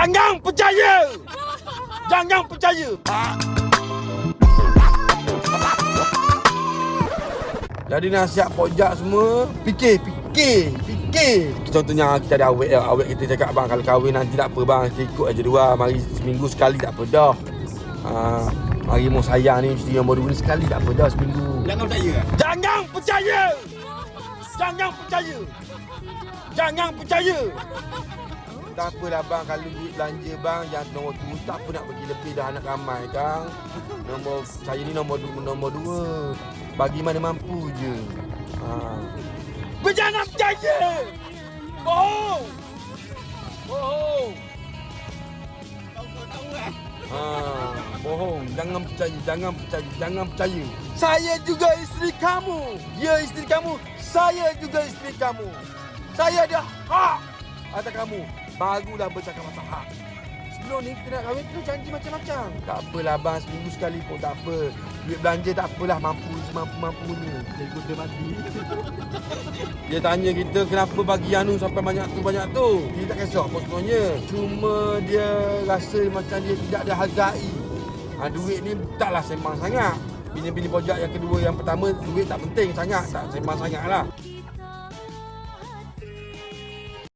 Jangan percaya. Jangan percaya. Jadi nasihat pojak semua, fikir. Contohnya kita ada awet kita cakap bang, kalau kahwin nanti tak apa bang, kita ikut aja dua, mari seminggu sekali tak apa dah. Mari mau sayang ni mesti nombor 2 ni sekali tak apa dah seminggu. Jangan percaya. Jangan percaya. Jangan percaya. Jangan percaya. Tak apalah bang, kalau duit belanja bang, jangan nombor tu, tak apa nak bagi lebih dah anak ramai kang. Nombor saya ni nombor 2. Bagi mana mampu je. Jangan percaya. Bohong. Bohong. Jangan percaya. Saya juga isteri kamu. Dia isteri kamu. Saya juga isteri kamu. Saya ada hak atas kamu. Barulah bercakap pasal hak. Sebelum ni kita nak kahwin, kita janji macam-macam. Tak apalah bang, seminggu sekali pun tak apa. Duit belanja tak apalah, mampu-mampunya. Dia kuda mati. Dia tanya kita kenapa bagi anu sampai banyak tu. Dia tak kisah apa sebenarnya. Cuma dia rasa macam dia tidak ada hargai. Duit ni taklah sembang sangat. Bini-bini pojak yang kedua, yang pertama, duit tak penting sangat. Tak sembang sangat lah.